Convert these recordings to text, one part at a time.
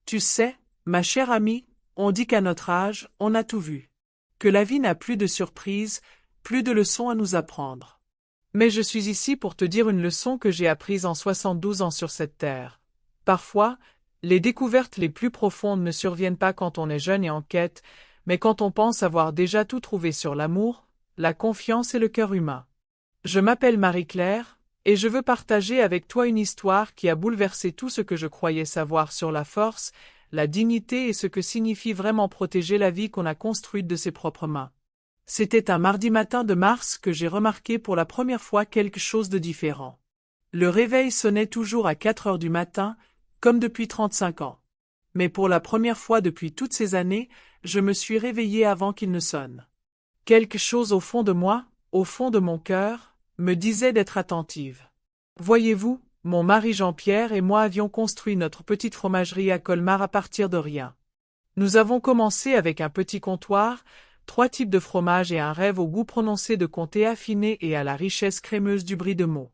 Tu sais, ma chère amie, on dit qu'à notre âge, on a tout vu. Que la vie n'a plus de surprises, plus de leçons à nous apprendre. Mais je suis ici pour te dire une leçon que j'ai apprise en 72 ans sur cette terre. Parfois, les découvertes les plus profondes ne surviennent pas quand on est jeune et en quête, mais quand on pense avoir déjà tout trouvé sur l'amour, la confiance et le cœur humain. Je m'appelle Marie-Claire, et je veux partager avec toi une histoire qui a bouleversé tout ce que je croyais savoir sur la force, la dignité et ce que signifie vraiment protéger la vie qu'on a construite de ses propres mains. C'était un mardi matin de mars que j'ai remarqué pour la première fois quelque chose de différent. Le réveil sonnait toujours à 4 heures du matin, comme depuis 35 ans. Mais pour la première fois depuis toutes ces années, je me suis réveillée avant qu'il ne sonne. Quelque chose au fond de moi, au fond de mon cœur, me disait d'être attentive. Voyez-vous, mon mari Jean-Pierre et moi avions construit notre petite fromagerie à Colmar à partir de rien. Nous avons commencé avec un petit comptoir, 3 types de fromage et un rêve au goût prononcé de comté affiné et à la richesse crémeuse du brie de Meaux.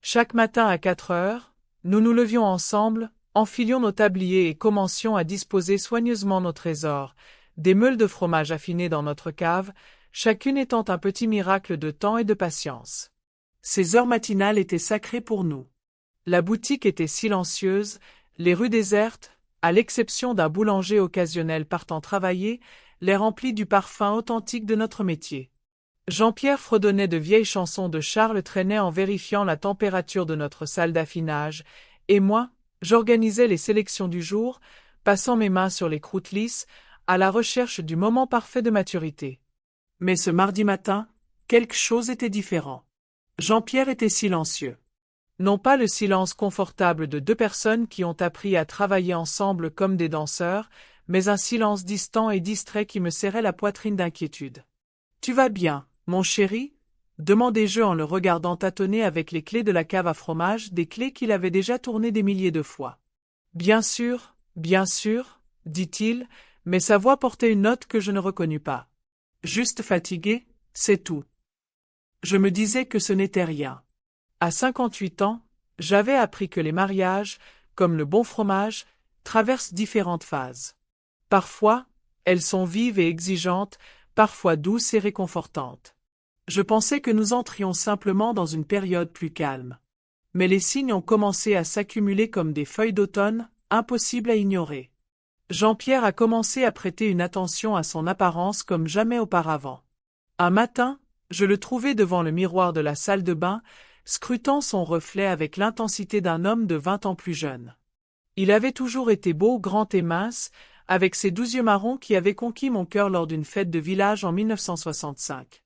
Chaque matin à 4 heures, nous nous levions ensemble, enfilions nos tabliers et commencions à disposer soigneusement nos trésors, des meules de fromage affinées dans notre cave, chacune étant un petit miracle de temps et de patience. Ces heures matinales étaient sacrées pour nous. La boutique était silencieuse, les rues désertes, à l'exception d'un boulanger occasionnel partant travailler, les remplis du parfum authentique de notre métier. Jean-Pierre fredonnait de vieilles chansons de Charles Trenet en vérifiant la température de notre salle d'affinage, et moi, j'organisais les sélections du jour, passant mes mains sur les croûtes lisses, à la recherche du moment parfait de maturité. Mais ce mardi matin, quelque chose était différent. Jean-Pierre était silencieux. Non pas le silence confortable de 2 personnes qui ont appris à travailler ensemble comme des danseurs, mais un silence distant et distrait qui me serrait la poitrine d'inquiétude. « Tu vas bien, mon chéri ?» demandai-je en le regardant tâtonner avec les clés de la cave à fromage, des clés qu'il avait déjà tournées des milliers de fois. « bien sûr, dit-il, mais sa voix portait une note que je ne reconnus pas. Juste fatigué, c'est tout. Je me disais que ce n'était rien. À 58 ans, j'avais appris que les mariages, comme le bon fromage, traversent différentes phases. Parfois, elles sont vives et exigeantes, parfois douces et réconfortantes. Je pensais que nous entrions simplement dans une période plus calme. Mais les signes ont commencé à s'accumuler comme des feuilles d'automne, impossibles à ignorer. Jean-Pierre a commencé à prêter une attention à son apparence comme jamais auparavant. Un matin, je le trouvai devant le miroir de la salle de bain, scrutant son reflet avec l'intensité d'un homme de 20 ans plus jeune. Il avait toujours été beau, grand et mince, avec ses 12 yeux marrons qui avaient conquis mon cœur lors d'une fête de village en 1965.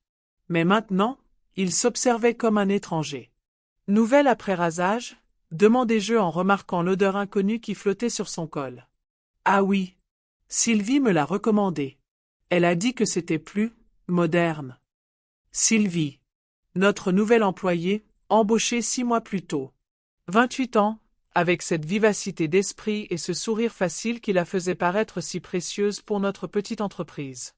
Mais maintenant, il s'observait comme un étranger. « Nouvelle après rasage ?» demandai-je en remarquant l'odeur inconnue qui flottait sur son col. « Ah oui. Sylvie me l'a recommandé. Elle a dit que c'était plus moderne. » Sylvie. Notre nouvelle employée, embauchée 6 mois plus tôt. 28 ans, avec cette vivacité d'esprit et ce sourire facile qui la faisait paraître si précieuse pour notre petite entreprise.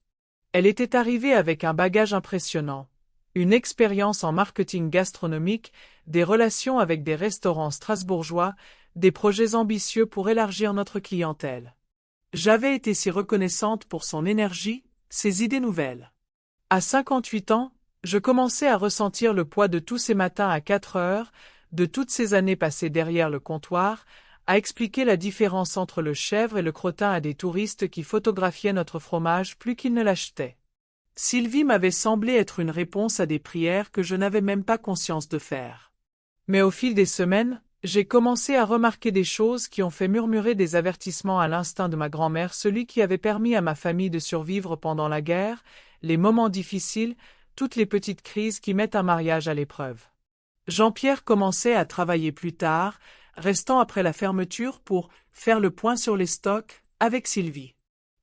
Elle était arrivée avec un bagage impressionnant, une expérience en marketing gastronomique, des relations avec des restaurants strasbourgeois, des projets ambitieux pour élargir notre clientèle. J'avais été si reconnaissante pour son énergie, ses idées nouvelles. À 58 ans, je commençais à ressentir le poids de tous ces matins à 4 heures, de toutes ces années passées derrière le comptoir, à expliquer la différence entre le chèvre et le crottin à des touristes qui photographiaient notre fromage plus qu'ils ne l'achetaient. Sylvie m'avait semblé être une réponse à des prières que je n'avais même pas conscience de faire. Mais au fil des semaines, j'ai commencé à remarquer des choses qui ont fait murmurer des avertissements à l'instinct de ma grand-mère, celui qui avait permis à ma famille de survivre pendant la guerre, les moments difficiles, toutes les petites crises qui mettent un mariage à l'épreuve. Jean-Pierre commençait à travailler plus tard, restant après la fermeture pour faire le point sur les stocks avec Sylvie.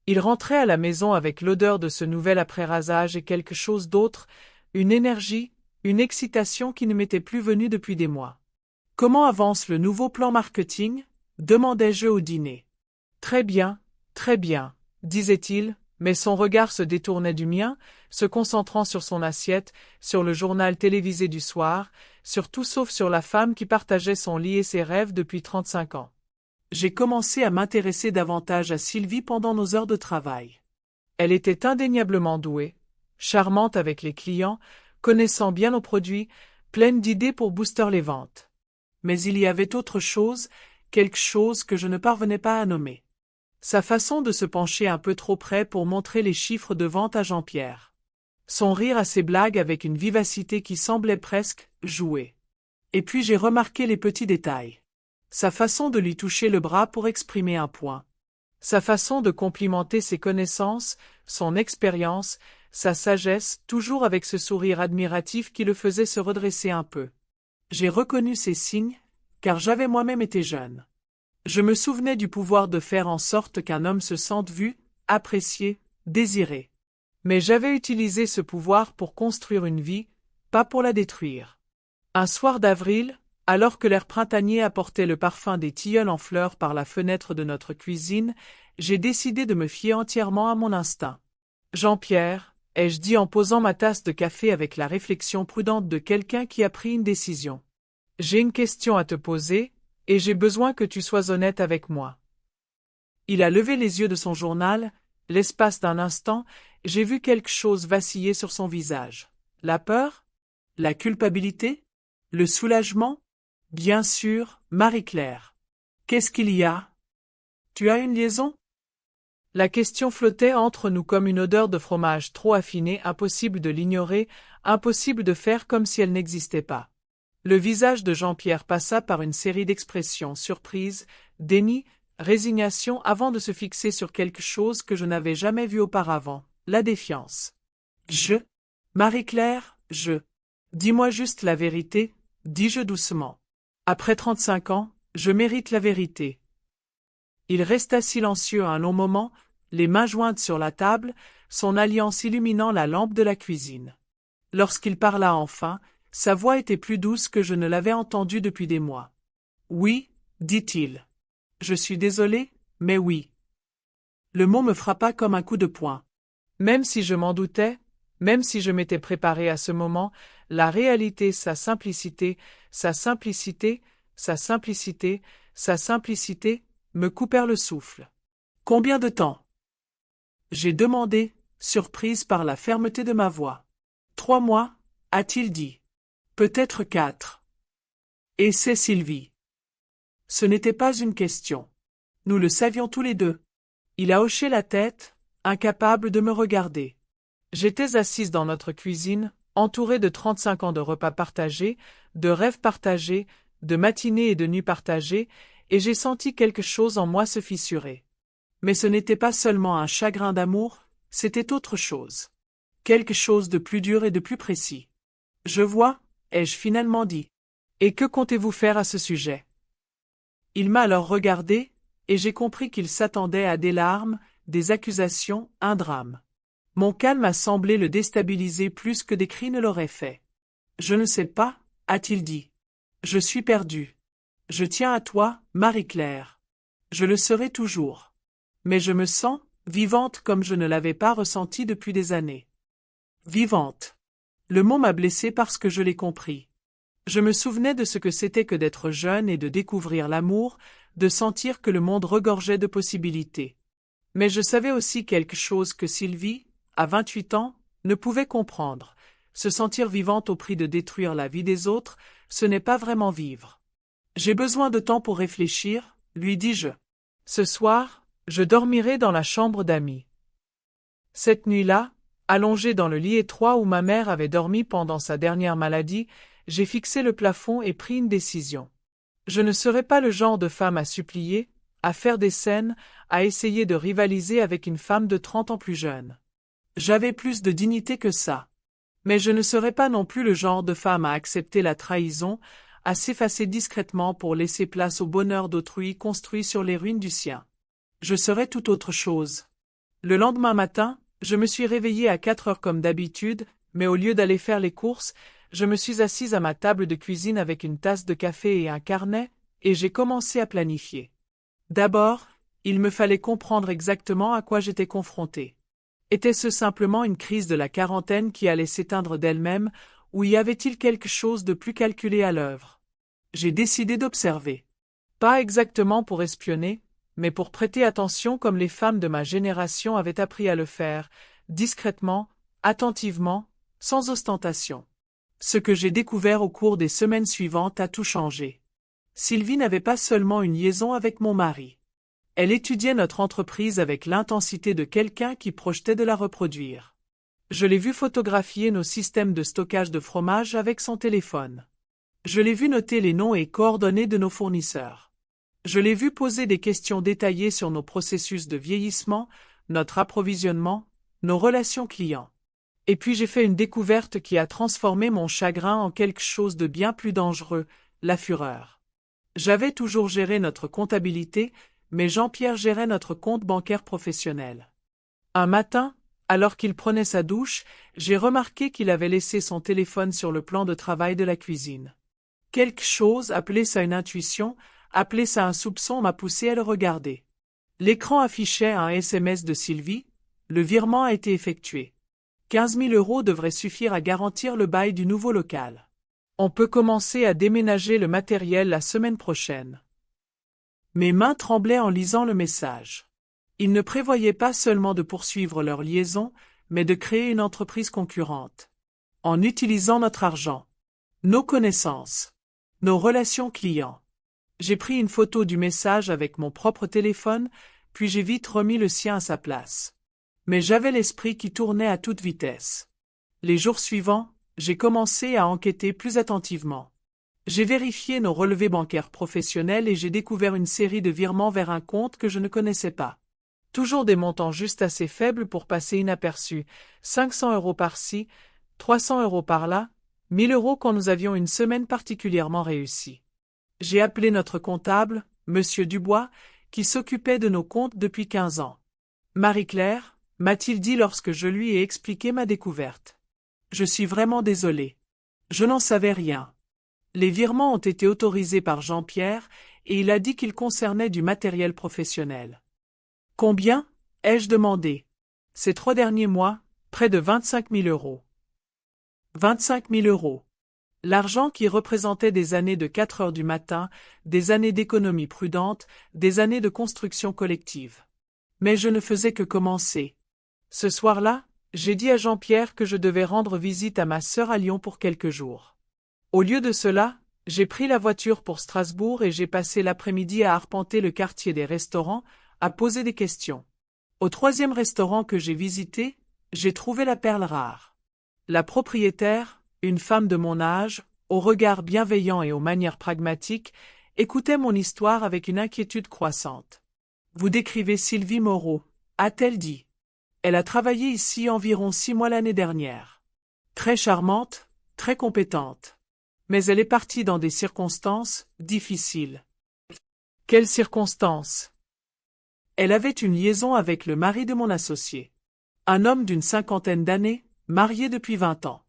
Il rentrait à la maison avec l'odeur de ce nouvel après-rasage et quelque chose d'autre, une énergie, une excitation qui ne m'était plus venue depuis des mois. « Comment avance le nouveau plan marketing ?» demandai-je au dîner. « très bien, disait-il, mais son regard se détournait du mien, se concentrant sur son assiette, sur le journal télévisé du soir, sur tout sauf sur la femme qui partageait son lit et ses rêves depuis 35 ans. J'ai commencé à m'intéresser davantage à Sylvie pendant nos heures de travail. Elle était indéniablement douée, charmante avec les clients, connaissant bien nos produits, pleine d'idées pour booster les ventes. Mais il y avait autre chose, quelque chose que je ne parvenais pas à nommer. Sa façon de se pencher un peu trop près pour montrer les chiffres de vente à Jean-Pierre. Son rire à ses blagues avec une vivacité qui semblait presque jouer. Et puis j'ai remarqué les petits détails. Sa façon de lui toucher le bras pour exprimer un point. Sa façon de complimenter ses connaissances, son expérience, sa sagesse, toujours avec ce sourire admiratif qui le faisait se redresser un peu. J'ai reconnu ces signes, car j'avais moi-même été jeune. Je me souvenais du pouvoir de faire en sorte qu'un homme se sente vu, apprécié, désiré. Mais j'avais utilisé ce pouvoir pour construire une vie, pas pour la détruire. Un soir d'avril, alors que l'air printanier apportait le parfum des tilleuls en fleurs par la fenêtre de notre cuisine, j'ai décidé de me fier entièrement à mon instinct. Jean-Pierre, ai-je dit en posant ma tasse de café avec la réflexion prudente de quelqu'un qui a pris une décision. J'ai une question à te poser, et j'ai besoin que tu sois honnête avec moi. Il a levé les yeux de son journal, l'espace d'un instant, j'ai vu quelque chose vaciller sur son visage. La peur? La culpabilité? Le soulagement? Bien sûr, Marie-Claire. Qu'est-ce qu'il y a? Tu as une liaison? La question flottait entre nous comme une odeur de fromage trop affiné, impossible de l'ignorer, impossible de faire comme si elle n'existait pas. Le visage de Jean-Pierre passa par une série d'expressions, surprise, déni, résignation avant de se fixer sur quelque chose que je n'avais jamais vu auparavant, la défiance. Marie-Claire, dis-moi juste la vérité, dis-je doucement. Après 35 ans, je mérite la vérité. Il resta silencieux un long moment, les mains jointes sur la table, son alliance illuminant la lampe de la cuisine. Lorsqu'il parla enfin, sa voix était plus douce que je ne l'avais entendue depuis des mois. Oui, dit-il. Je suis désolé, mais oui. Le mot me frappa comme un coup de poing. Même si je m'en doutais, même si je m'étais préparé à ce moment, la réalité, sa simplicité, sa simplicité, sa simplicité, sa simplicité, me coupèrent le souffle. Combien de temps? J'ai demandé, surprise par la fermeté de ma voix. 3 mois, a-t-il dit. Peut-être 4. Et c'est Sylvie. Ce n'était pas une question. Nous le savions tous les deux. Il a hoché la tête, incapable de me regarder. J'étais assise dans notre cuisine, entourée de 35 ans de repas partagés, de rêves partagés, de matinées et de nuits partagées, et j'ai senti quelque chose en moi se fissurer. Mais ce n'était pas seulement un chagrin d'amour, c'était autre chose. Quelque chose de plus dur et de plus précis. Je vois, ai-je finalement dit. Et que comptez-vous faire à ce sujet? Il m'a alors regardé, et j'ai compris qu'il s'attendait à des larmes, des accusations, un drame. Mon calme a semblé le déstabiliser plus que des cris ne l'auraient fait. Je ne sais pas, a-t-il dit. Je suis perdu. Je tiens à toi, Marie-Claire. Je le serai toujours. Mais je me sens, vivante comme je ne l'avais pas ressenti depuis des années. Vivante. Le mot m'a blessé parce que je l'ai compris. Je me souvenais de ce que c'était que d'être jeune et de découvrir l'amour, de sentir que le monde regorgeait de possibilités. Mais je savais aussi quelque chose que Sylvie, à 28 ans, ne pouvait comprendre. Se sentir vivante au prix de détruire la vie des autres, ce n'est pas vraiment vivre. J'ai besoin de temps pour réfléchir, lui dis-je. Ce soir, je dormirai dans la chambre d'amis. Cette nuit-là, allongé dans le lit étroit où ma mère avait dormi pendant sa dernière maladie, j'ai fixé le plafond et pris une décision. Je ne serai pas le genre de femme à supplier, à faire des scènes, à essayer de rivaliser avec une femme de 30 ans plus jeune. J'avais plus de dignité que ça. Mais je ne serai pas non plus le genre de femme à accepter la trahison, à s'effacer discrètement pour laisser place au bonheur d'autrui construit sur les ruines du sien. Je serai tout autre chose. Le lendemain matin, je me suis réveillée à 4 heures comme d'habitude, mais au lieu d'aller faire les courses, je me suis assise à ma table de cuisine avec une tasse de café et un carnet, et j'ai commencé à planifier. D'abord, il me fallait comprendre exactement à quoi j'étais confrontée. Était-ce simplement une crise de la quarantaine qui allait s'éteindre d'elle-même, ou y avait-il quelque chose de plus calculé à l'œuvre? J'ai décidé d'observer. Pas exactement pour espionner, mais pour prêter attention comme les femmes de ma génération avaient appris à le faire, discrètement, attentivement, sans ostentation. Ce que j'ai découvert au cours des semaines suivantes a tout changé. Sylvie n'avait pas seulement une liaison avec mon mari. Elle étudiait notre entreprise avec l'intensité de quelqu'un qui projetait de la reproduire. Je l'ai vue photographier nos systèmes de stockage de fromage avec son téléphone. Je l'ai vue noter les noms et coordonnées de nos fournisseurs. Je l'ai vue poser des questions détaillées sur nos processus de vieillissement, notre approvisionnement, nos relations clients. Et puis j'ai fait une découverte qui a transformé mon chagrin en quelque chose de bien plus dangereux, la fureur. J'avais toujours géré notre comptabilité, mais Jean-Pierre gérait notre compte bancaire professionnel. Un matin, alors qu'il prenait sa douche, j'ai remarqué qu'il avait laissé son téléphone sur le plan de travail de la cuisine. Quelque chose, appelez ça une intuition, appelez ça un soupçon, m'a poussé à le regarder. L'écran affichait un SMS de Sylvie, le virement a été effectué. 15 000 € devraient suffire à garantir le bail du nouveau local. On peut commencer à déménager le matériel la semaine prochaine. Mes mains tremblaient en lisant le message. Ils ne prévoyaient pas seulement de poursuivre leur liaison, mais de créer une entreprise concurrente. En utilisant notre argent, nos connaissances, nos relations clients. J'ai pris une photo du message avec mon propre téléphone, puis j'ai vite remis le sien à sa place. Mais j'avais l'esprit qui tournait à toute vitesse. Les jours suivants, j'ai commencé à enquêter plus attentivement. J'ai vérifié nos relevés bancaires professionnels et j'ai découvert une série de virements vers un compte que je ne connaissais pas. Toujours des montants juste assez faibles pour passer inaperçus, 500 € par-ci, 300 € par-là, 1000 € quand nous avions une semaine particulièrement réussie. J'ai appelé notre comptable, Monsieur Dubois, qui s'occupait de nos comptes depuis 15 ans. Marie-Claire, m'a-t-il dit lorsque je lui ai expliqué ma découverte. Je suis vraiment désolé. Je n'en savais rien. Les virements ont été autorisés par Jean-Pierre et il a dit qu'ils concernaient du matériel professionnel. Combien? Ai-je demandé. Ces 3 derniers mois, près de 25 000 €. 25 000 €. L'argent qui représentait des années de 4 heures du matin, des années d'économie prudente, des années de construction collective. Mais je ne faisais que commencer. Ce soir-là, j'ai dit à Jean-Pierre que je devais rendre visite à ma sœur à Lyon pour quelques jours. Au lieu de cela, j'ai pris la voiture pour Strasbourg et j'ai passé l'après-midi à arpenter le quartier des restaurants, à poser des questions. Au 3e restaurant que j'ai visité, j'ai trouvé la perle rare. La propriétaire, une femme de mon âge, au regard bienveillant et aux manières pragmatiques, écoutait mon histoire avec une inquiétude croissante. « Vous décrivez Sylvie Moreau, a-t-elle dit. Elle a travaillé ici environ 6 mois l'année dernière. Très charmante, très compétente. Mais elle est partie dans des circonstances difficiles. » Quelles circonstances? Elle avait une liaison avec le mari de mon associé. Un homme d'une 50aine d'années, marié depuis 20 ans.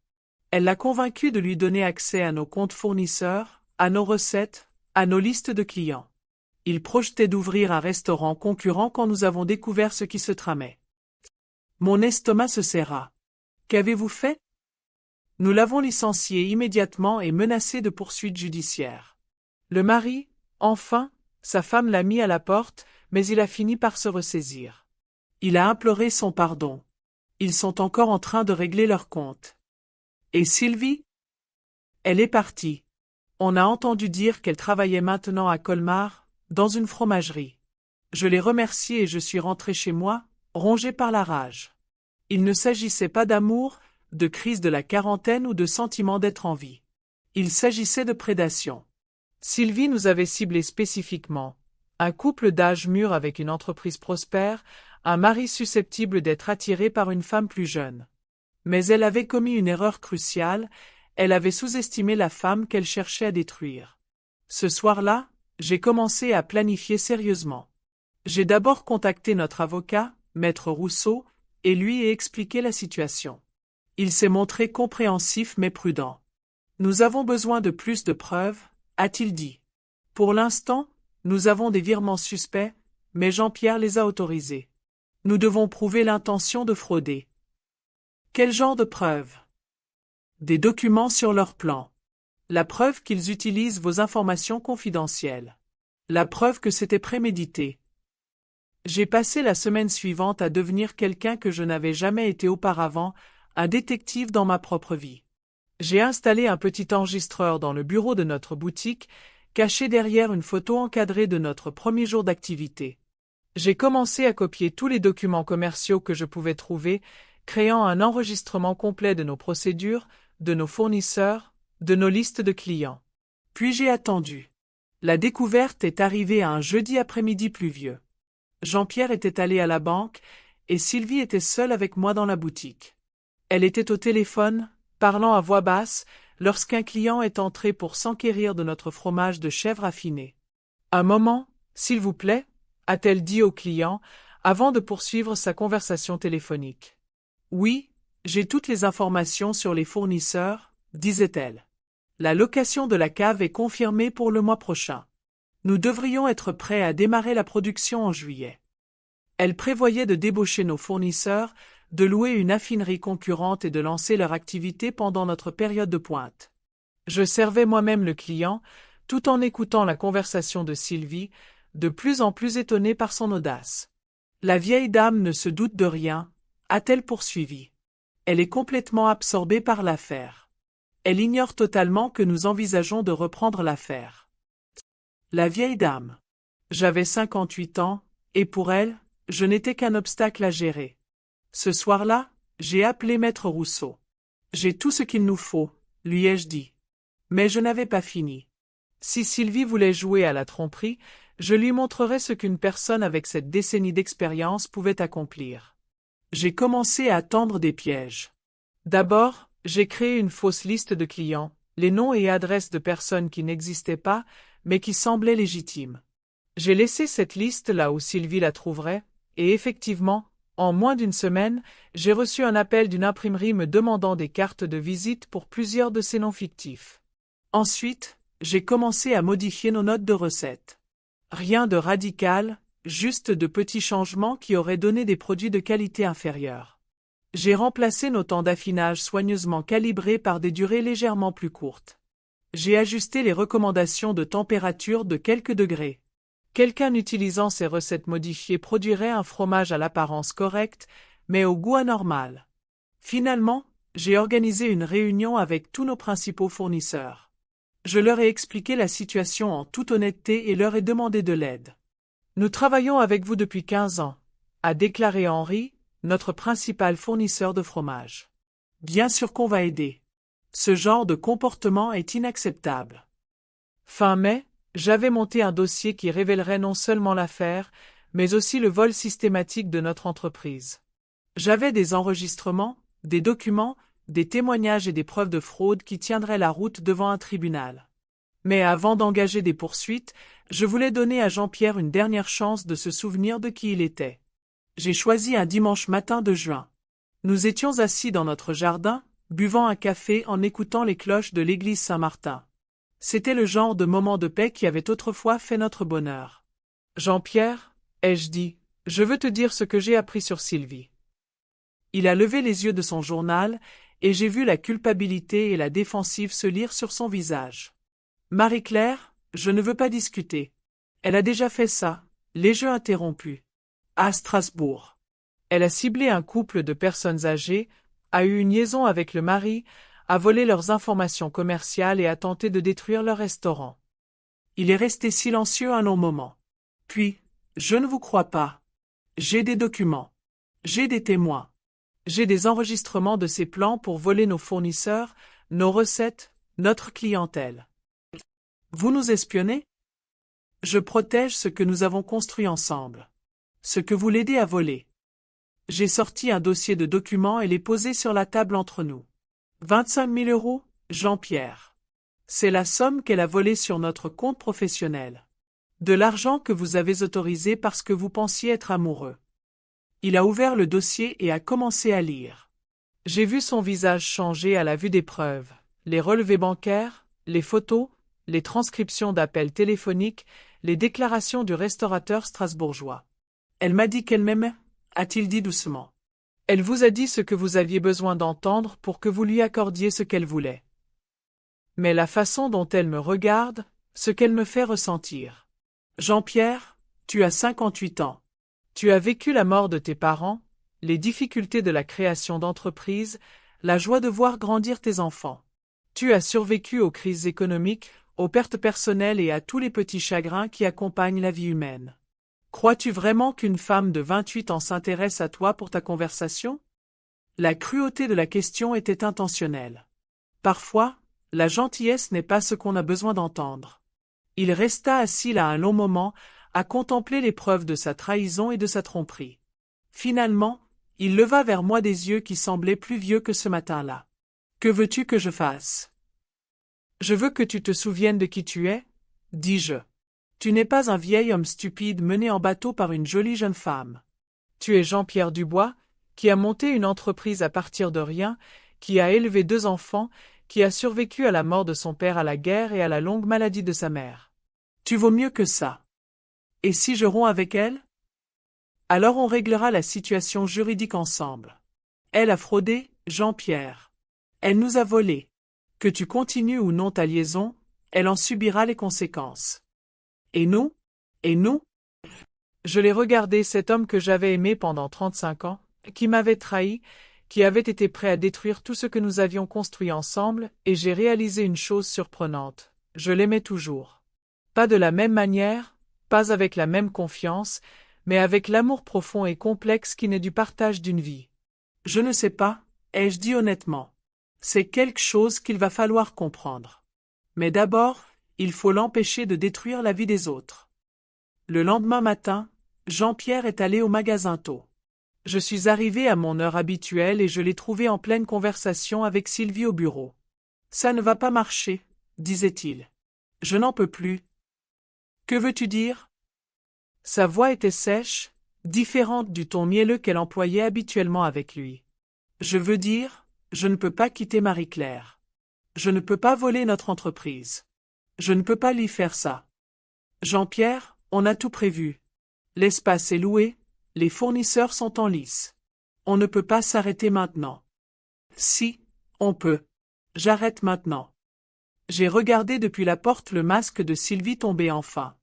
Elle l'a convaincu de lui donner accès à nos comptes fournisseurs, à nos recettes, à nos listes de clients. Il projetait d'ouvrir un restaurant concurrent quand nous avons découvert ce qui se tramait. Mon estomac se serra. Qu'avez-vous fait? Nous l'avons licencié immédiatement et menacé de poursuites judiciaires. Le mari, enfin, sa femme l'a mis à la porte, mais il a fini par se ressaisir. Il a imploré son pardon. Ils sont encore en train de régler leur compte. Et Sylvie? Elle est partie. On a entendu dire qu'elle travaillait maintenant à Colmar, dans une fromagerie. Je l'ai remerciée et je suis rentré chez moi, rongé par la rage. Il ne s'agissait pas d'amour, de crise de la quarantaine ou de sentiment d'être en vie. Il s'agissait de prédation. Sylvie nous avait ciblés spécifiquement. Un couple d'âge mûr avec une entreprise prospère, un mari susceptible d'être attiré par une femme plus jeune. Mais elle avait commis une erreur cruciale, elle avait sous-estimé la femme qu'elle cherchait à détruire. Ce soir-là, j'ai commencé à planifier sérieusement. J'ai d'abord contacté notre avocat, Maître Rousseau, et lui ai expliqué la situation. Il s'est montré compréhensif mais prudent. Nous avons besoin de plus de preuves, a-t-il dit. Pour l'instant, nous avons des virements suspects, mais Jean-Pierre les a autorisés. Nous devons prouver l'intention de frauder. Quel genre de preuves? Des documents sur leur plan. La preuve qu'ils utilisent vos informations confidentielles. La preuve que c'était prémédité. J'ai passé la semaine suivante à devenir quelqu'un que je n'avais jamais été auparavant, un détective dans ma propre vie. J'ai installé un petit enregistreur dans le bureau de notre boutique, caché derrière une photo encadrée de notre premier jour d'activité. J'ai commencé à copier tous les documents commerciaux que je pouvais trouver, créant un enregistrement complet de nos procédures, de nos fournisseurs, de nos listes de clients. Puis j'ai attendu. La découverte est arrivée à un jeudi après-midi pluvieux. Jean-Pierre était allé à la banque, et Sylvie était seule avec moi dans la boutique. Elle était au téléphone, parlant à voix basse, lorsqu'un client est entré pour s'enquérir de notre fromage de chèvre affiné. Un moment, s'il vous plaît, a-t-elle dit au client, avant de poursuivre sa conversation téléphonique. Oui, j'ai toutes les informations sur les fournisseurs, disait-elle. La location de la cave est confirmée pour le mois prochain. Nous devrions être prêts à démarrer la production en juillet. Elle prévoyait de débaucher nos fournisseurs, de louer une affinerie concurrente et de lancer leur activité pendant notre période de pointe. Je servais moi-même le client, tout en écoutant la conversation de Sylvie, de plus en plus étonnée par son audace. La vieille dame ne se doute de rien, a-t-elle poursuivi. Elle est complètement absorbée par l'affaire. Elle ignore totalement que nous envisageons de reprendre l'affaire. La vieille dame. J'avais 58 ans, et pour elle, je n'étais qu'un obstacle à gérer. Ce soir-là, j'ai appelé Maître Rousseau. J'ai tout ce qu'il nous faut, lui ai-je dit. Mais je n'avais pas fini. Si Sylvie voulait jouer à la tromperie, je lui montrerais ce qu'une personne avec cette décennie d'expérience pouvait accomplir. J'ai commencé à tendre des pièges. D'abord, j'ai créé une fausse liste de clients, les noms et adresses de personnes qui n'existaient pas, mais qui semblaient légitimes. J'ai laissé cette liste là où Sylvie la trouverait, et effectivement, en moins d'une semaine, j'ai reçu un appel d'une imprimerie me demandant des cartes de visite pour plusieurs de ces noms fictifs. Ensuite, j'ai commencé à modifier nos notes de recettes. Rien de radical, juste de petits changements qui auraient donné des produits de qualité inférieure. J'ai remplacé nos temps d'affinage soigneusement calibrés par des durées légèrement plus courtes. J'ai ajusté les recommandations de température de quelques degrés. Quelqu'un utilisant ces recettes modifiées produirait un fromage à l'apparence correcte, mais au goût anormal. Finalement, j'ai organisé une réunion avec tous nos principaux fournisseurs. Je leur ai expliqué la situation en toute honnêteté et leur ai demandé de l'aide. Nous travaillons avec vous depuis 15 ans, a déclaré Henri, notre principal fournisseur de fromage. Bien sûr qu'on va aider. Ce genre de comportement est inacceptable. Fin mai, j'avais monté un dossier qui révélerait non seulement l'affaire, mais aussi le vol systématique de notre entreprise. J'avais des enregistrements, des documents, des témoignages et des preuves de fraude qui tiendraient la route devant un tribunal. Mais avant d'engager des poursuites, je voulais donner à Jean-Pierre une dernière chance de se souvenir de qui il était. J'ai choisi un dimanche matin de juin. Nous étions assis dans notre jardin, buvant un café en écoutant les cloches de l'église Saint-Martin. C'était le genre de moment de paix qui avait autrefois fait notre bonheur. Jean-Pierre, ai-je dit, je veux te dire ce que j'ai appris sur Sylvie. Il a levé les yeux de son journal, et j'ai vu la culpabilité et la défensive se lire sur son visage. Marie-Claire, je ne veux pas discuter. Elle a déjà fait ça, les jeux interrompus. À Strasbourg. Elle a ciblé un couple de personnes âgées, a eu une liaison avec le mari, a volé leurs informations commerciales et a tenté de détruire leur restaurant. Il est resté silencieux un long moment. Puis, je ne vous crois pas. J'ai des documents. J'ai des témoins. J'ai des enregistrements de ces plans pour voler nos fournisseurs, nos recettes, notre clientèle. Vous nous espionnez? Je protège ce que nous avons construit ensemble. Ce que vous l'aidez à voler. J'ai sorti un dossier de documents et l'ai posé sur la table entre nous. 25 000 euros, Jean-Pierre. C'est la somme qu'elle a volée sur notre compte professionnel. De l'argent que vous avez autorisé parce que vous pensiez être amoureux. Il a ouvert le dossier et a commencé à lire. J'ai vu son visage changer à la vue des preuves, les relevés bancaires, les photos, les transcriptions d'appels téléphoniques, les déclarations du restaurateur strasbourgeois. Elle m'a dit qu'elle m'aimait, a-t-il dit doucement. Elle vous a dit ce que vous aviez besoin d'entendre pour que vous lui accordiez ce qu'elle voulait. Mais la façon dont elle me regarde, ce qu'elle me fait ressentir. Jean-Pierre, tu as 58 ans. Tu as vécu la mort de tes parents, les difficultés de la création d'entreprises, la joie de voir grandir tes enfants. Tu as survécu aux crises économiques, aux pertes personnelles et à tous les petits chagrins qui accompagnent la vie humaine. Crois-tu vraiment qu'une femme de 28 ans s'intéresse à toi pour ta conversation? La cruauté de la question était intentionnelle. Parfois, la gentillesse n'est pas ce qu'on a besoin d'entendre. Il resta assis là un long moment, à contempler les preuves de sa trahison et de sa tromperie. Finalement, il leva vers moi des yeux qui semblaient plus vieux que ce matin-là. « Que veux-tu que je fasse ?»« Je veux que tu te souviennes de qui tu es, » dis-je. « Tu n'es pas un vieil homme stupide mené en bateau par une jolie jeune femme. Tu es Jean-Pierre Dubois, qui a monté une entreprise à partir de rien, qui a élevé 2 enfants, qui a survécu à la mort de son père à la guerre et à la longue maladie de sa mère. Tu vaux mieux que ça. Et si je romps avec elle? Alors on réglera la situation juridique ensemble. Elle a fraudé, Jean-Pierre. Elle nous a volés. Que tu continues ou non ta liaison, elle en subira les conséquences. Et nous? Et nous? Je l'ai regardé, cet homme que j'avais aimé pendant 35 ans, qui m'avait trahi, qui avait été prêt à détruire tout ce que nous avions construit ensemble, et j'ai réalisé une chose surprenante. Je l'aimais toujours. Pas de la même manière, pas avec la même confiance, mais avec l'amour profond et complexe qui naît du partage d'une vie. Je ne sais pas, ai-je dit honnêtement. C'est quelque chose qu'il va falloir comprendre. Mais d'abord, il faut l'empêcher de détruire la vie des autres. Le lendemain matin, Jean-Pierre est allé au magasin tôt. Je suis arrivé à mon heure habituelle et je l'ai trouvé en pleine conversation avec Sylvie au bureau. « Ça ne va pas marcher, » disait-il. « Je n'en peux plus. »« Que veux-tu dire ?» Sa voix était sèche, différente du ton mielleux qu'elle employait habituellement avec lui. « Je veux dire, je ne peux pas quitter Marie-Claire. Je ne peux pas voler notre entreprise. Je ne peux pas lui faire ça. Jean-Pierre, on a tout prévu. L'espace est loué, les fournisseurs sont en lice. On ne peut pas s'arrêter maintenant. Si, on peut. J'arrête maintenant. J'ai regardé depuis la porte le masque de Sylvie tomber enfin.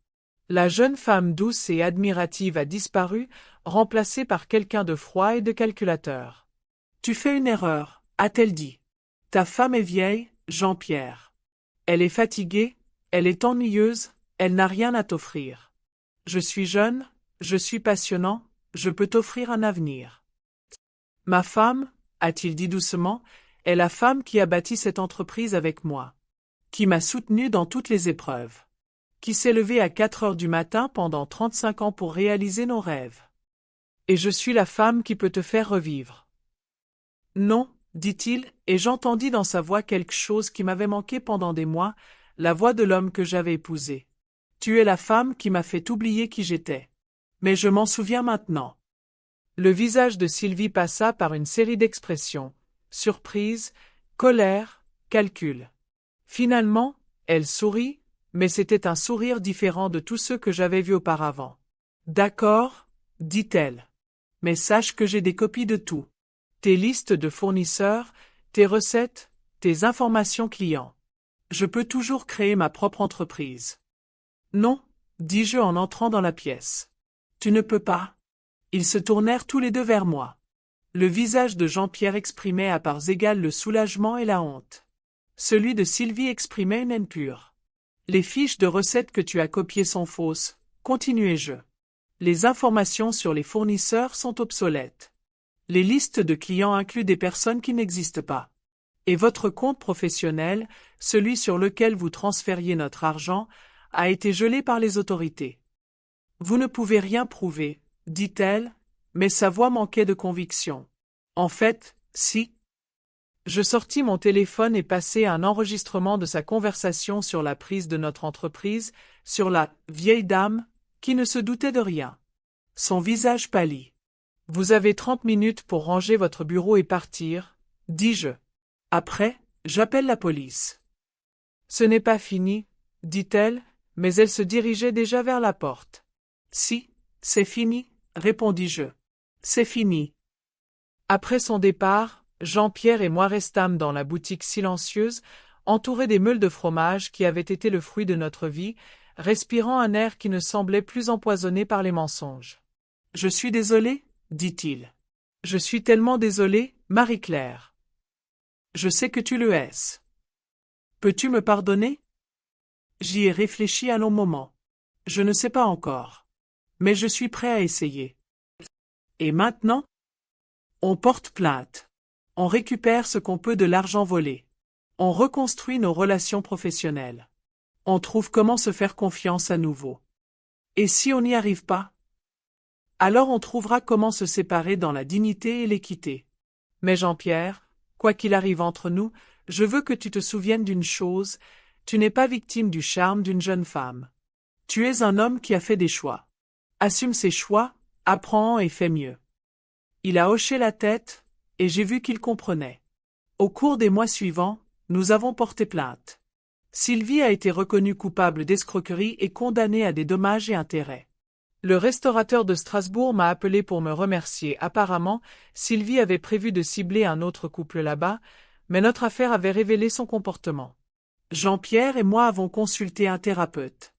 La jeune femme douce et admirative a disparu, remplacée par quelqu'un de froid et de calculateur. Tu fais une erreur, a-t-elle dit. Ta femme est vieille, Jean-Pierre. Elle est fatiguée, elle est ennuyeuse, elle n'a rien à t'offrir. Je suis jeune, je suis passionnant, je peux t'offrir un avenir. Ma femme, a-t-il dit doucement, est la femme qui a bâti cette entreprise avec moi, qui m'a soutenu dans toutes les épreuves, qui s'est levée à 4 heures du matin pendant 35 ans pour réaliser nos rêves. Et je suis la femme qui peut te faire revivre. Non, dit-il, et j'entendis dans sa voix quelque chose qui m'avait manqué pendant des mois, la voix de l'homme que j'avais épousé. Tu es la femme qui m'a fait oublier qui j'étais. Mais je m'en souviens maintenant. Le visage de Sylvie passa par une série d'expressions, surprise, colère, calcul. Finalement, elle sourit, mais c'était un sourire différent de tous ceux que j'avais vus auparavant. D'accord, dit-elle. Mais sache que j'ai des copies de tout. Tes listes de fournisseurs, tes recettes, tes informations clients. Je peux toujours créer ma propre entreprise. Non, dis-je en entrant dans la pièce. Tu ne peux pas. Ils se tournèrent tous les deux vers moi. Le visage de Jean-Pierre exprimait à parts égales le soulagement et la honte. Celui de Sylvie exprimait une haine pure. Les fiches de recettes que tu as copiées sont fausses, continuai-je. Les informations sur les fournisseurs sont obsolètes. Les listes de clients incluent des personnes qui n'existent pas. Et votre compte professionnel, celui sur lequel vous transfériez notre argent, a été gelé par les autorités. Vous ne pouvez rien prouver, dit-elle, mais sa voix manquait de conviction. En fait, si. Je sortis mon téléphone et passai un enregistrement de sa conversation sur la prise de notre entreprise, sur la vieille dame, qui ne se doutait de rien. Son visage pâlit. Vous avez 30 minutes pour ranger votre bureau et partir, dis-je. Après, j'appelle la police. Ce n'est pas fini, dit-elle, mais elle se dirigeait déjà vers la porte. Si, c'est fini, répondis-je. C'est fini. Après son départ, Jean-Pierre et moi restâmes dans la boutique silencieuse, entourés des meules de fromage qui avaient été le fruit de notre vie, respirant un air qui ne semblait plus empoisonné par les mensonges. « Je suis désolé, dit-il. Je suis tellement désolé, Marie-Claire. Je sais que tu le hais. Peux-tu me pardonner? J'y ai réfléchi un long moment. Je ne sais pas encore. Mais je suis prêt à essayer. Et maintenant? On porte plainte. On récupère ce qu'on peut de l'argent volé. On reconstruit nos relations professionnelles. On trouve comment se faire confiance à nouveau. Et si on n'y arrive pas? Alors on trouvera comment se séparer dans la dignité et l'équité. Mais Jean-Pierre, quoi qu'il arrive entre nous, je veux que tu te souviennes d'une chose, tu n'es pas victime du charme d'une jeune femme. Tu es un homme qui a fait des choix. Assume ses choix, apprends et fais mieux. Il a hoché la tête, et j'ai vu qu'il comprenait. Au cours des mois suivants, nous avons porté plainte. Sylvie a été reconnue coupable d'escroquerie et condamnée à des dommages et intérêts. Le restaurateur de Strasbourg m'a appelé pour me remercier. Apparemment, Sylvie avait prévu de cibler un autre couple là-bas, mais notre affaire avait révélé son comportement. Jean-Pierre et moi avons consulté un thérapeute.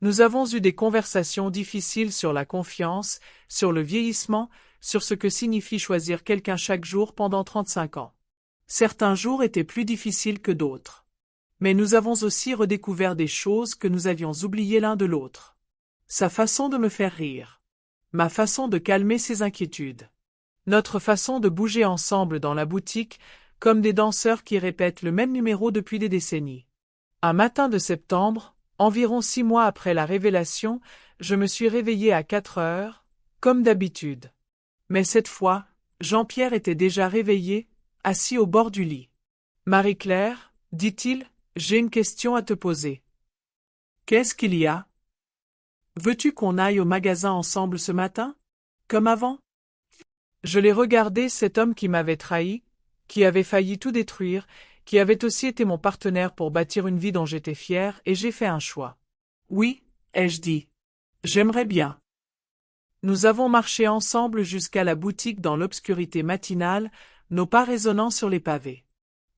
Nous avons eu des conversations difficiles sur la confiance, sur le vieillissement, sur ce que signifie choisir quelqu'un chaque jour pendant 35 ans. Certains jours étaient plus difficiles que d'autres. Mais nous avons aussi redécouvert des choses que nous avions oubliées l'un de l'autre. Sa façon de me faire rire. Ma façon de calmer ses inquiétudes. Notre façon de bouger ensemble dans la boutique, comme des danseurs qui répètent le même numéro depuis des décennies. Un matin de septembre, environ 6 mois après la révélation, je me suis réveillée à 4 heures, comme d'habitude. Mais cette fois, Jean-Pierre était déjà réveillé, assis au bord du lit. « Marie-Claire, dit-il, j'ai une question à te poser. »« Qu'est-ce qu'il y a ? Veux-tu qu'on aille au magasin ensemble ce matin? Comme avant ?» Je l'ai regardé, cet homme qui m'avait trahi, qui avait failli tout détruire, qui avait aussi été mon partenaire pour bâtir une vie dont j'étais fier, et j'ai fait un choix. « Oui, ai-je dit. J'aimerais bien. » Nous avons marché ensemble jusqu'à la boutique dans l'obscurité matinale, nos pas résonnant sur les pavés.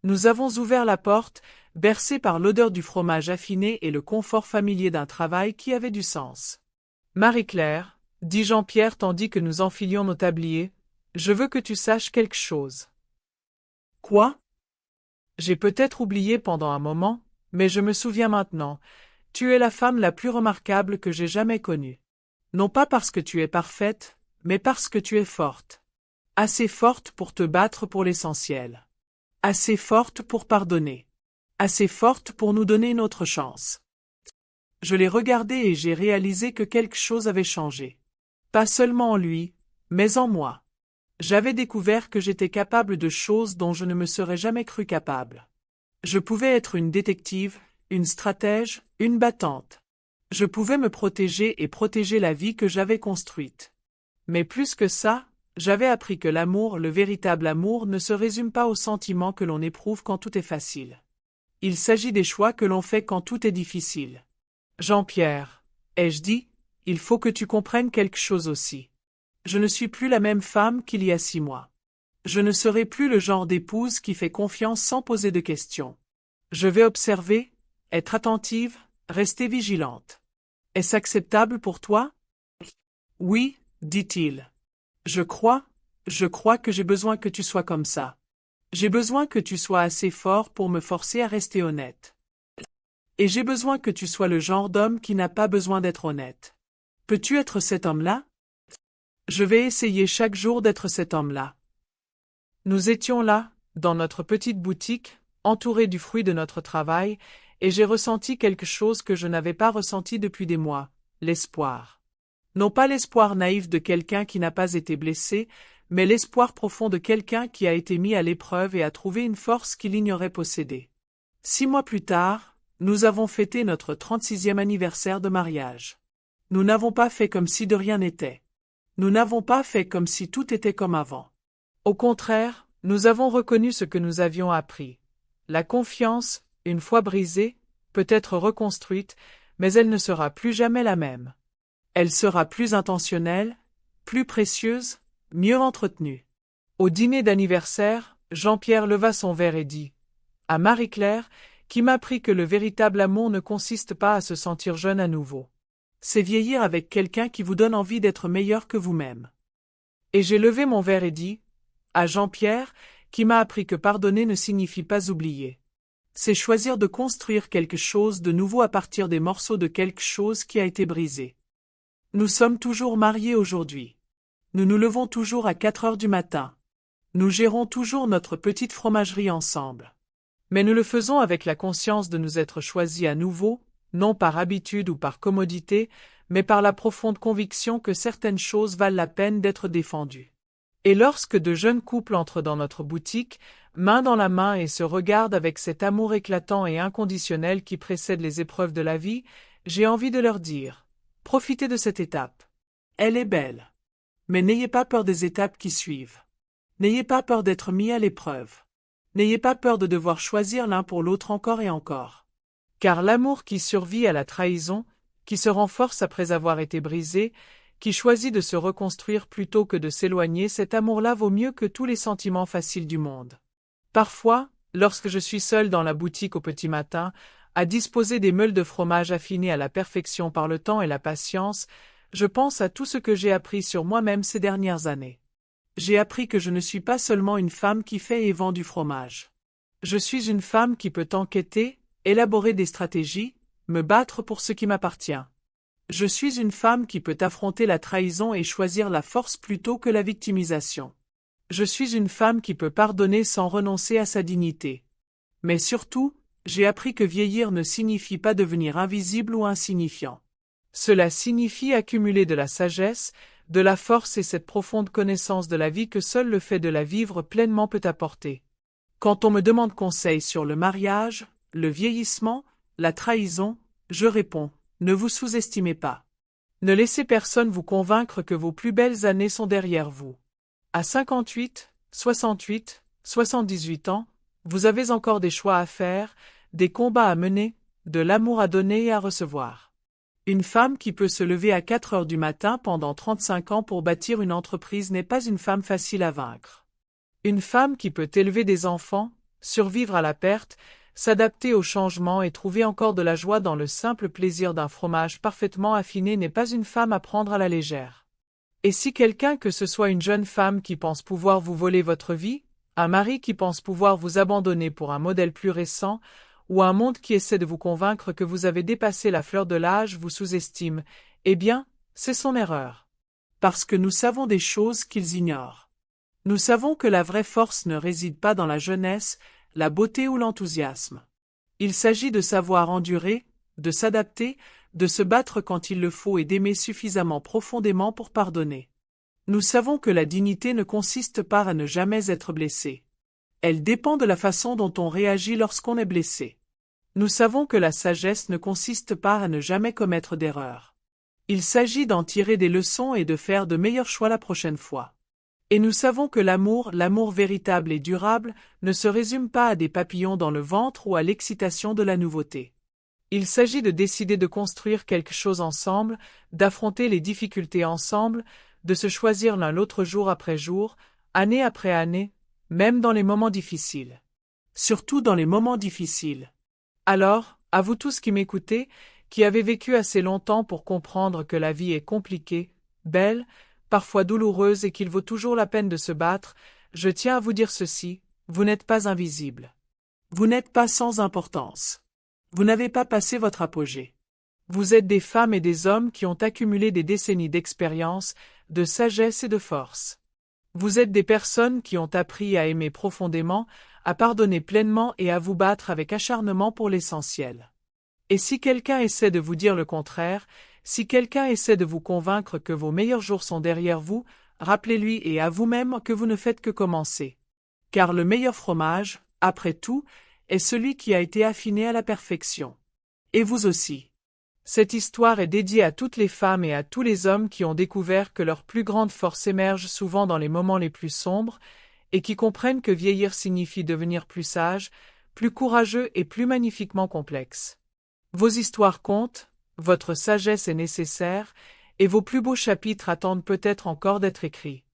Nous avons ouvert la porte, bercés par l'odeur du fromage affiné et le confort familier d'un travail qui avait du sens. « Marie-Claire, dit Jean-Pierre tandis que nous enfilions nos tabliers, je veux que tu saches quelque chose. »« Quoi ? » J'ai peut-être oublié pendant un moment, mais je me souviens maintenant. Tu es la femme la plus remarquable que j'ai jamais connue. Non pas parce que tu es parfaite, mais parce que tu es forte. Assez forte pour te battre pour l'essentiel. Assez forte pour pardonner. Assez forte pour nous donner une autre chance. Je l'ai regardé et j'ai réalisé que quelque chose avait changé. Pas seulement en lui, mais en moi. J'avais découvert que j'étais capable de choses dont je ne me serais jamais cru capable. Je pouvais être une détective, une stratège, une battante. Je pouvais me protéger et protéger la vie que j'avais construite. Mais plus que ça, j'avais appris que l'amour, le véritable amour, ne se résume pas aux sentiments que l'on éprouve quand tout est facile. Il s'agit des choix que l'on fait quand tout est difficile. Jean-Pierre, ai-je dit, il faut que tu comprennes quelque chose aussi. Je ne suis plus la même femme qu'il y a 6 mois. Je ne serai plus le genre d'épouse qui fait confiance sans poser de questions. Je vais observer, être attentive, rester vigilante. Est-ce acceptable pour toi? Oui, dit-il. Je crois que j'ai besoin que tu sois comme ça. J'ai besoin que tu sois assez fort pour me forcer à rester honnête. Et j'ai besoin que tu sois le genre d'homme qui n'a pas besoin d'être honnête. Peux-tu être cet homme-là? Je vais essayer chaque jour d'être cet homme-là. Nous étions là, dans notre petite boutique, entourés du fruit de notre travail, et j'ai ressenti quelque chose que je n'avais pas ressenti depuis des mois, l'espoir. Non pas l'espoir naïf de quelqu'un qui n'a pas été blessé, mais l'espoir profond de quelqu'un qui a été mis à l'épreuve et a trouvé une force qu'il ignorait posséder. 6 mois plus tard, nous avons fêté notre 36e anniversaire de mariage. Nous n'avons pas fait comme si de rien n'était. Nous n'avons pas fait comme si tout était comme avant. Au contraire, nous avons reconnu ce que nous avions appris. La confiance, une fois brisée, peut être reconstruite, mais elle ne sera plus jamais la même. Elle sera plus intentionnelle, plus précieuse, mieux entretenue. Au dîner d'anniversaire, Jean-Pierre leva son verre et dit « À Marie-Claire, qui m'a appris que le véritable amour ne consiste pas à se sentir jeune à nouveau. C'est vieillir avec quelqu'un qui vous donne envie d'être meilleur que vous-même. Et j'ai levé mon verre et dit, à Jean-Pierre, qui m'a appris que pardonner ne signifie pas oublier. C'est choisir de construire quelque chose de nouveau à partir des morceaux de quelque chose qui a été brisé. Nous sommes toujours mariés aujourd'hui. Nous nous levons toujours à 4 heures du matin. Nous gérons toujours notre petite fromagerie ensemble. Mais nous le faisons avec la conscience de nous être choisis à nouveau, non par habitude ou par commodité, mais par la profonde conviction que certaines choses valent la peine d'être défendues. Et lorsque de jeunes couples entrent dans notre boutique, main dans la main et se regardent avec cet amour éclatant et inconditionnel qui précède les épreuves de la vie, j'ai envie de leur dire, profitez de cette étape. Elle est belle. Mais n'ayez pas peur des étapes qui suivent. N'ayez pas peur d'être mis à l'épreuve. N'ayez pas peur de devoir choisir l'un pour l'autre encore et encore. Car l'amour qui survit à la trahison, qui se renforce après avoir été brisé, qui choisit de se reconstruire plutôt que de s'éloigner, cet amour-là vaut mieux que tous les sentiments faciles du monde. Parfois, lorsque je suis seul dans la boutique au petit matin, à disposer des meules de fromage affinés à la perfection par le temps et la patience, je pense à tout ce que j'ai appris sur moi-même ces dernières années. J'ai appris que je ne suis pas seulement une femme qui fait et vend du fromage. Je suis une femme qui peut enquêter, élaborer des stratégies, me battre pour ce qui m'appartient. Je suis une femme qui peut affronter la trahison et choisir la force plutôt que la victimisation. Je suis une femme qui peut pardonner sans renoncer à sa dignité. Mais surtout, j'ai appris que vieillir ne signifie pas devenir invisible ou insignifiant. Cela signifie accumuler de la sagesse, de la force et cette profonde connaissance de la vie que seul le fait de la vivre pleinement peut apporter. Quand on me demande conseil sur le mariage, le vieillissement, la trahison, je réponds, ne vous sous-estimez pas. Ne laissez personne vous convaincre que vos plus belles années sont derrière vous. À 58, 68, 78 ans, vous avez encore des choix à faire, des combats à mener, de l'amour à donner et à recevoir. Une femme qui peut se lever à 4 heures du matin pendant 35 ans pour bâtir une entreprise n'est pas une femme facile à vaincre. Une femme qui peut élever des enfants, survivre à la perte, s'adapter au changement et trouver encore de la joie dans le simple plaisir d'un fromage parfaitement affiné n'est pas une femme à prendre à la légère. Et si quelqu'un, que ce soit une jeune femme qui pense pouvoir vous voler votre vie, un mari qui pense pouvoir vous abandonner pour un modèle plus récent, ou un monde qui essaie de vous convaincre que vous avez dépassé la fleur de l'âge vous sous-estime, eh bien, c'est son erreur. Parce que nous savons des choses qu'ils ignorent. Nous savons que la vraie force ne réside pas dans la jeunesse, la beauté ou l'enthousiasme. Il s'agit de savoir endurer, de s'adapter, de se battre quand il le faut et d'aimer suffisamment profondément pour pardonner. Nous savons que la dignité ne consiste pas à ne jamais être blessé. Elle dépend de la façon dont on réagit lorsqu'on est blessé. Nous savons que la sagesse ne consiste pas à ne jamais commettre d'erreurs. Il s'agit d'en tirer des leçons et de faire de meilleurs choix la prochaine fois. Et nous savons que l'amour véritable et durable, ne se résume pas à des papillons dans le ventre ou à l'excitation de la nouveauté. Il s'agit de décider de construire quelque chose ensemble, d'affronter les difficultés ensemble, de se choisir l'un l'autre jour après jour, année après année, même dans les moments difficiles. Surtout dans les moments difficiles. Alors, à vous tous qui m'écoutez, qui avez vécu assez longtemps pour comprendre que la vie est compliquée, belle, parfois douloureuse et qu'il vaut toujours la peine de se battre, je tiens à vous dire ceci, vous n'êtes pas invisible. Vous n'êtes pas sans importance. Vous n'avez pas passé votre apogée. Vous êtes des femmes et des hommes qui ont accumulé des décennies d'expérience, de sagesse et de force. Vous êtes des personnes qui ont appris à aimer profondément, à pardonner pleinement et à vous battre avec acharnement pour l'essentiel. Et si quelqu'un essaie de vous dire le contraire, si quelqu'un essaie de vous convaincre que vos meilleurs jours sont derrière vous, rappelez-lui et à vous-même que vous ne faites que commencer. Car le meilleur fromage, après tout, est celui qui a été affiné à la perfection. Et vous aussi. Cette histoire est dédiée à toutes les femmes et à tous les hommes qui ont découvert que leur plus grande force émerge souvent dans les moments les plus sombres, et qui comprennent que vieillir signifie devenir plus sage, plus courageux et plus magnifiquement complexe. Vos histoires comptent, votre sagesse est nécessaire, et vos plus beaux chapitres attendent peut-être encore d'être écrits.